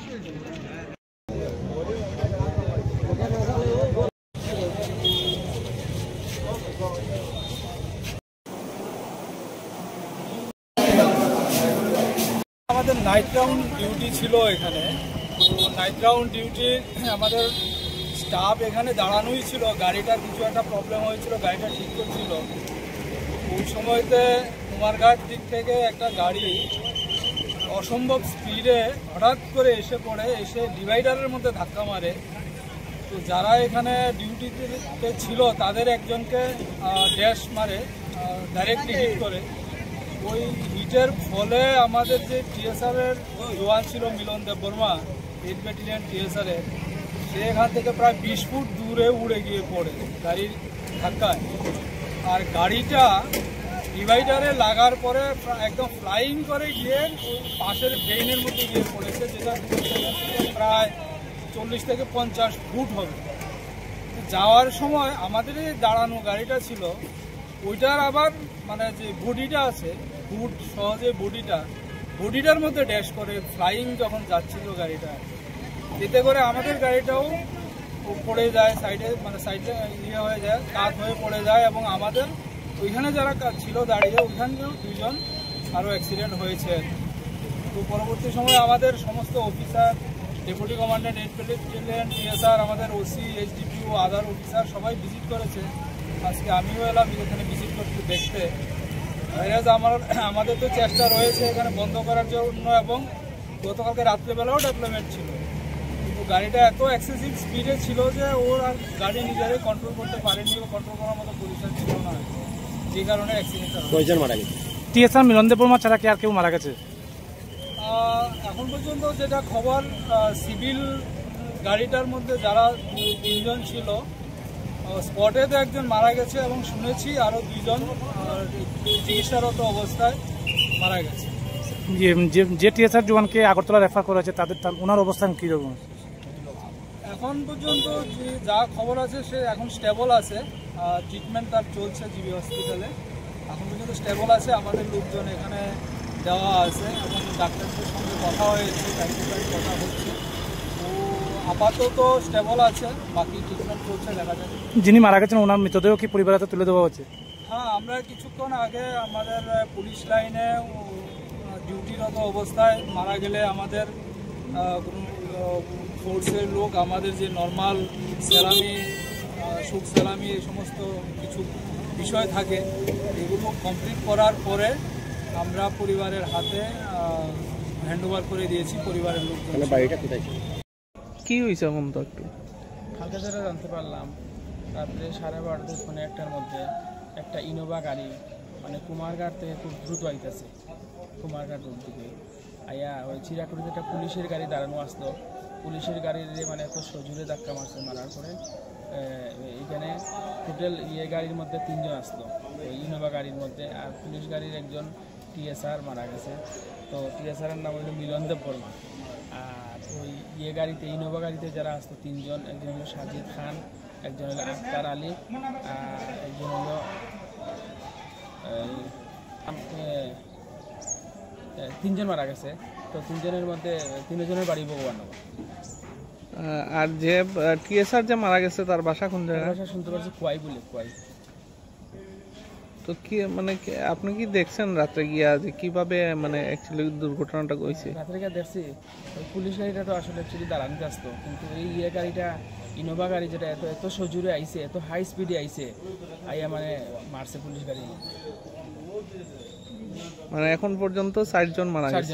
আমাদের night round duty ছিল এখানে। নাইট রাউন্ড ডিউটি আমাদের স্টাফ এখানে দাঁড়ানোই ছিল। গাড়িটার কিছু একটা প্রবলেম হয়েছিল, গাড়িটা ঠিক করছিল। ওই সময়তে কুমারঘাট দিক থেকে একটা গাড়ি অসম্ভব স্পিডে হঠাৎ করে এসে পড়ে, এসে ডিভাইডারের মধ্যে ধাক্কা মারে। তো যারা এখানে ডিউটিতে ছিল তাদের একজনকে ড্যাশ মারে, ডাইরেক্টলি হিট করে। ওই হিটের ফলে আমাদের যে টিএসআরের জওয়ান ছিল মিলন দেববর্মা, 8 ব্যাটালিয়ন টিএসআরের, সে এখান থেকে প্রায় 20 ফুট দূরে উড়ে গিয়ে পড়ে গাড়ির ধাক্কায়। আর গাড়িটা ডিভাইডারে লাগার পরে একদম ফ্লাইং করে গিয়ে পাশের ড্রেনের মধ্যে গিয়ে পড়েছে, যেটা প্রায় 40 থেকে 50 ফুট হবে। যাওয়ার সময় আমাদের এই দাঁড়ানো গাড়িটা ছিল, ওইটার আবার মানে যে বডিটা আছে, বুট সহজে বডিটার মধ্যে ড্যাশ করে ফ্লাইং যখন যাচ্ছিল গাড়িটা, এতে করে আমাদের গাড়িটাও পড়ে যায় সাইডে, মানে সাইডে ইয়ে হয়ে যায়, কাত হয়ে পড়ে যায়। এবং আমাদের ওইখানে যারা ছিল দাঁড়িয়ে, ওইখানেও 2 জন আরও অ্যাক্সিডেন্ট হয়েছে। তো পরবর্তী সময় আমাদের সমস্ত officer, deputy commandant 8 battalion TSR, আমাদের ওসি, এইচডিপিও, আদার অফিসার সবাই ভিজিট করেছে। আজকে আমিও এলাম এখানে ভিজিট করতে, দেখতে। আমাদের তো চেষ্টা রয়েছে এখানে বন্ধ করার জন্য, এবং গতকালকে রাত্রেবেলাও ডেভেলপমেন্ট ছিল। কিন্তু গাড়িটা এত এক্সেসিভ স্পিডে ছিল যে ওর আর গাড়ি নিজেরাই কন্ট্রোল করতে পারেনি, বা কন্ট্রোল করার মতো পজিশন ছিল না, যে কারণে অ্যাক্সিডেন্টটা। কয়জন মারা গেছে? টিএসআর মিলন দেববর্মা ছাড়া কি আর কেউ মারা গেছে? এখন পর্যন্ত যেটা খবর, সিভিল গাড়িটার মধ্যে যারা 3 জন ছিল, স্পটে তো একজন মারা গেছে, এবং শুনেছি আরও 2 জন চিকিৎসারত অবস্থায় মারা গেছে। যে টিএসআর জওয়ানকে আগরতলা রেফার করা হয়েছে, ওনার অবস্থান কীরকম? এখন পর্যন্ত যা খবর আছে সে এখন স্টেবল আছে, ট্রিটমেন্ট তার চলছে জিবি হসপিটালে। এখন পর্যন্ত স্টেবল আছে, আমাদের লোকজন এখানে দেওয়া আছে, এবং ডাক্তারদের সঙ্গে কথা হয়েছে, কথা হচ্ছে। ও আপাতত স্টেবল আছে, বাকি ট্রিটমেন্ট চলছে, দেখা যাবে। যিনি মারা গেছেন ওনার মৃতদেহ কি পরিবারে তুলে দেওয়া হচ্ছে? হ্যাঁ, আমরা কিছুক্ষণ আগে আমাদের পুলিশ লাইনে ডিউটিরত অবস্থায় মারা গেলে আমাদের ফোর্সের লোক আমাদের যে নর্মাল সেলামি, সুখ সেলামি, এই সমস্ত কিছু বিষয় থাকে, এগুলো কমপ্লিট করার পরে আমরা পরিবারের হাতে হ্যান্ডওভার করে দিয়েছি পরিবারের লোক। বাড়িটা কোথায় ছিল, কি হয়েছে এখন তো একটু হালকা যেটা জানতে পারলাম। রাত্রে 12:30 পৌনে 1টার মধ্যে একটা ইনোভা গাড়ি মানে কুমারঘাট থেকে খুব দ্রুত আইতেছে, কুমারঘাট রোড দিকে আইয়া ওই চিরাকুড়িতে একটা পুলিশের গাড়ি দাঁড়ানো আসলো। পুলিশের গাড়ির মানে এত সজোরে ধাক্কা মারছে, মারার পরে এখানে টোটাল গাড়ির মধ্যে 3 জন আসলো ওই ইনোভা গাড়ির মধ্যে, আর পুলিশ গাড়ির একজন টিএসআর মারা গেছে। তো টিএসআরের নাম হলো মিলন দেববর্মা। আর ওই গাড়িতে, ইনোভা গাড়িতে যারা আসতো 3 জন, একজন হলো সাজিদ খান, একজন হলো আক্তার আলী, আর একজন হলো 3 জন মারা গেছে। তো 3 জনের মধ্যে 3 জনের বাড়ি ভগবাননগর। আর যে টিএসআর যে মারা গেছে তার বাসা কোন জায়গায়? বাসা শুনতে পাচ্ছি কোয়াই বলে, কোয়াই। তো কি মানে আপনি কি দেখছেন রাত্রে গিয়া যে কিভাবে মানে অ্যাকচুয়ালি দুর্ঘটনাটা হয়েছে? রাত্রে গিয়ে দেখছি ওই পুলিশ গাড়িটা তো আসলে অ্যাকচুয়ালি দাঁড়ানিতে আসতো, কিন্তু এই গাড়িটা ইনোভা গাড়ি যেটা এত সজোরে আইছে, এত হাই স্পিডে আইছে, আইয়া মানে মারছে পুলিশ গাড়ি। মানে এখন পর্যন্ত 4 জন মারা গেছে।